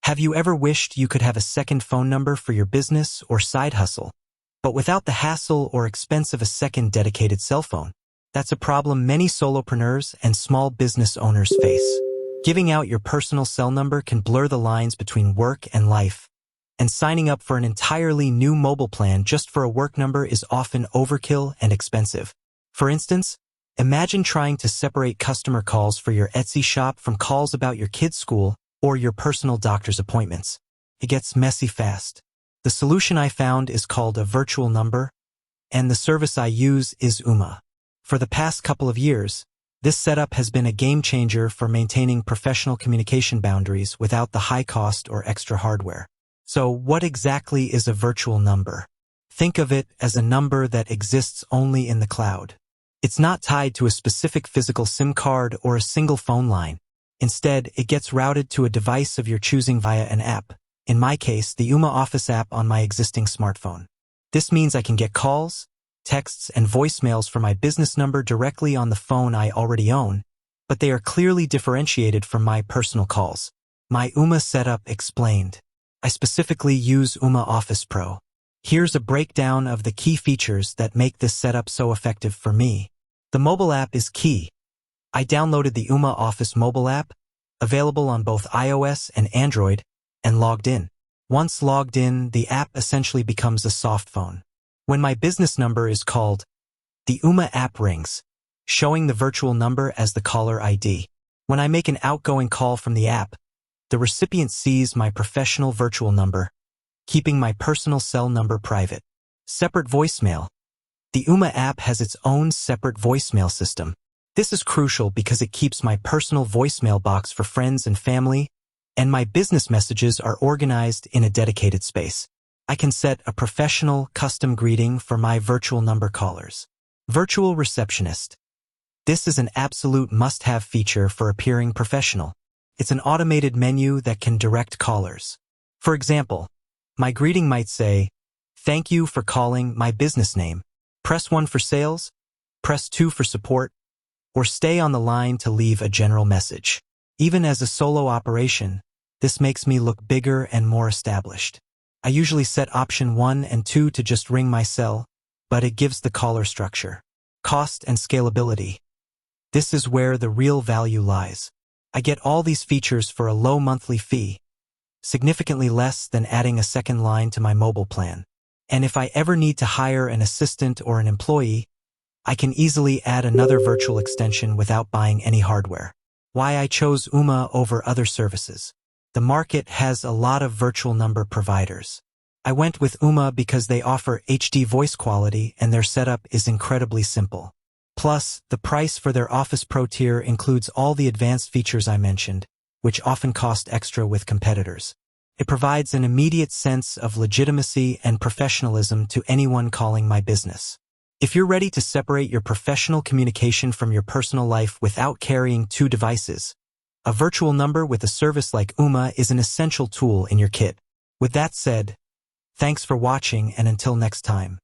Have you ever wished you could have a second phone number for your business or side hustle, but without the hassle or expense of a second dedicated cell phone? That's a problem many solopreneurs and small business owners face. Giving out your personal cell number can blur the lines between work and life, and signing up for an entirely new mobile plan just for a work number is often overkill and expensive. For instance, imagine trying to separate customer calls for your Etsy shop from calls about your kid's school or your personal doctor's appointments. It gets messy fast. The solution I found is called a virtual number, and the service I use is Ooma. For the past couple of years, this setup has been a game changer for maintaining professional communication boundaries without the high cost or extra hardware. So what exactly is a virtual number? Think of it as a number that exists only in the cloud. It's not tied to a specific physical SIM card or a single phone line. Instead, it gets routed to a device of your choosing via an app. In my case, the Ooma Office app on my existing smartphone. This means I can get calls, texts, and voicemails from my business number directly on the phone I already own, but they are clearly differentiated from my personal calls. My Ooma setup explained. I specifically use Ooma Office Pro. Here's a breakdown of the key features that make this setup so effective for me. The mobile app is key. I downloaded the Ooma Office mobile app, available on both iOS and Android, and logged in. Once logged in, the app essentially becomes a soft phone. When my business number is called, the Ooma app rings, showing the virtual number as the caller ID. When I make an outgoing call from the app, the recipient sees my professional virtual number, keeping my personal cell number private. Separate voicemail. The Ooma app has its own separate voicemail system. This is crucial because it keeps my personal voicemail box for friends and family, and my business messages are organized in a dedicated space. I can set a professional, custom greeting for my virtual number callers. Virtual receptionist. This is an absolute must-have feature for appearing professional. It's an automated menu that can direct callers. For example, my greeting might say, "Thank you for calling my business name. Press 1 for sales, press 2 for support, or stay on the line to leave a general message." Even as a solo operation, this makes me look bigger and more established. I usually set option 1 and 2 to just ring my cell, but it gives the caller structure, cost, and scalability. This is where the real value lies. I get all these features for a low monthly fee, significantly less than adding a second line to my mobile plan. And if I ever need to hire an assistant or an employee, I can easily add another virtual extension without buying any hardware. Why I chose Ooma over other services. The market has a lot of virtual number providers. I went with Ooma because they offer HD voice quality and their setup is incredibly simple. Plus, the price for their Office Pro tier includes all the advanced features I mentioned, which often cost extra with competitors. It provides an immediate sense of legitimacy and professionalism to anyone calling my business. If you're ready to separate your professional communication from your personal life without carrying two devices, a virtual number with a service like Ooma is an essential tool in your kit. With that said, thanks for watching, and until next time.